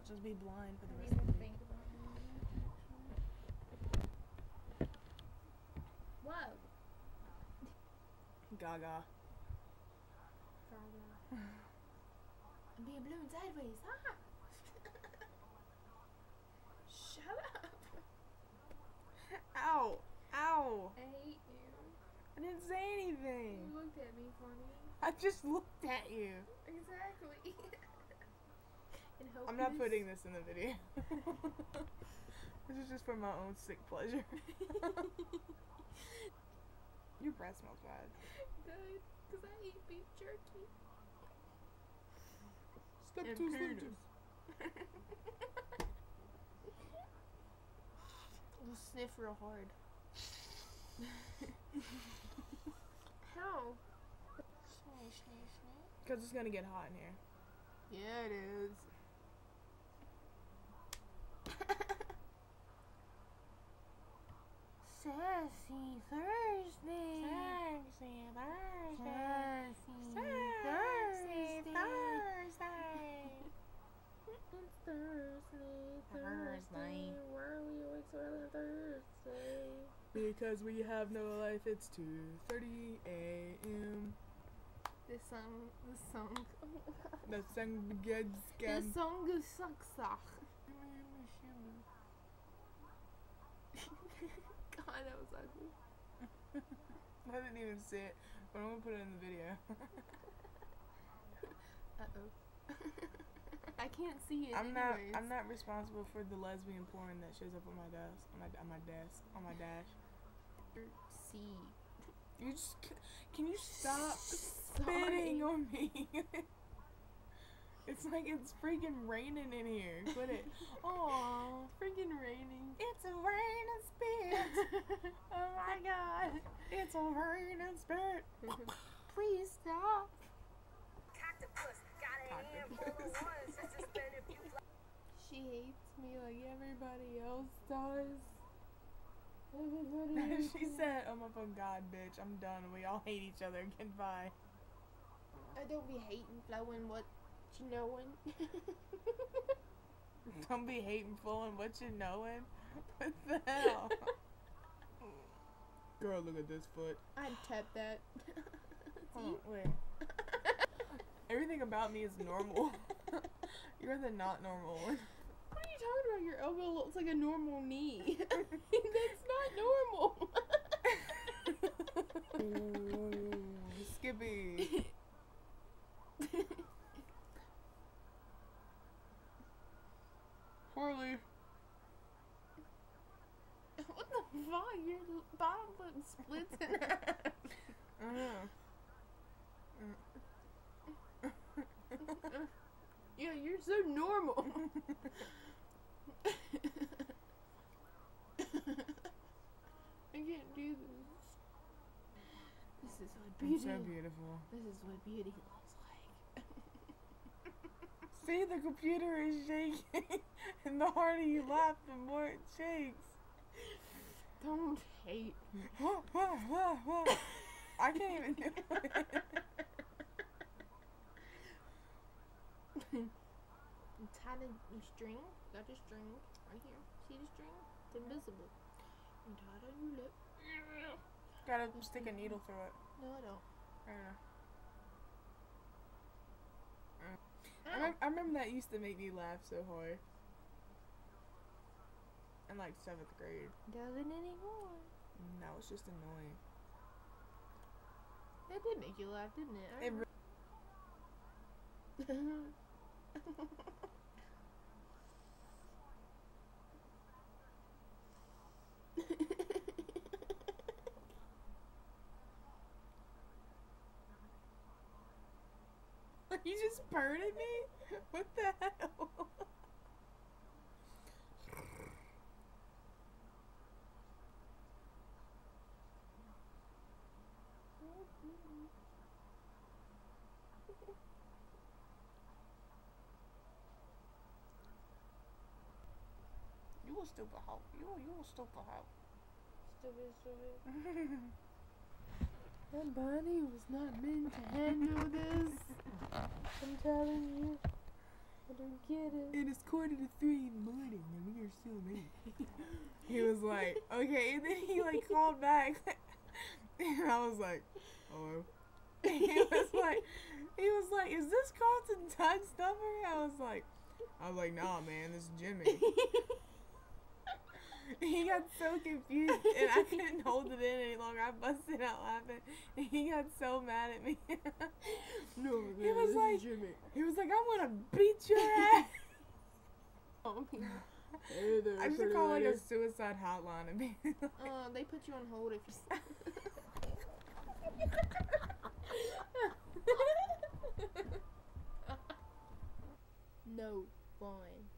I'll just be blind for the I rest didn't of the even week. think about doing that, actually. Whoa. Gaga. I'm being blown sideways. Ah! Shut up. Ow! Ow! I hate you. I didn't say anything. You looked at me funny. I just looked at you. Exactly. And I'm not putting this in the video. This is just for my own sick pleasure. Your breath smells bad. Good, because I eat beef jerky. Step And two, penis. We'll sniff real hard. How? Because it's gonna get hot in here. Yeah, it is. Sassy Thursday. Sassy Sassy Thursday. Thursday. It's Thursday. Thursday. Why are we always so early on Thursday? Because we have no life, it's 2:30 a.m. The song. The song gets The song is suck. God, that was ugly. I didn't even see it, but I'm gonna put it in the video. Uh-oh. I can't see it I'm anyways. not responsible for the lesbian porn that shows up on my desk, on my dash. C. You just can you stop spitting on me? It's like it's freaking raining in here. Quit it. Aww, freaking raining. It's a rain and spit. Oh my god. It's a rain and spit. Please stop. She hates me like everybody else does. Everybody hates She me. said, "Oh my fucking god, bitch, I'm done. We all hate each other. Goodbye." I don't be hating flowing what you knowing. Don't be hateful and what you knowing. What the hell? Girl, look at this foot. I'd tap that. Hold on, wait. Everything about me is normal. You're the not normal one. What are you talking about? Your elbow looks like a normal knee. That's not normal. Ooh, Skippy. Harley. What the fuck? Your bottom lip splits in half. I know. Yeah, you're so normal. I can't do this. This is what beauty. It's so beautiful. This is what beauty looks like. See, the computer is shaking. And the harder you laugh, the more it shakes. Don't hate me. I can't even do it. I'm tied a string. Got a string right here. See the string? It's invisible. I'm tied on your lip. Gotta stick a needle through it. No, I don't. I don't know. Ow. I remember that used to make me laugh so hard. In like 7th grade. Doesn't anymore. No, it's just annoying. That did make you laugh, didn't it? It You just purred at me? What the hell? You a stupid hoe. You a stupid hoe. Stupid. That body was not meant to handle this. I'm telling you. I don't get it. And it's 2:45 in the morning and we are still late. He was like, okay, and then he like called back and I was like, hello. He was like, is this Carlton Touch number? I was like, nah, man, this is Jimmy. He got so confused and I couldn't hold it in any longer. I busted out laughing and he got so mad at me. No, man, He was this like, is Jimmy. I'm gonna beat your ass. Hey there, I should call like a suicide hotline and be like, they put you on hold if you. No fun.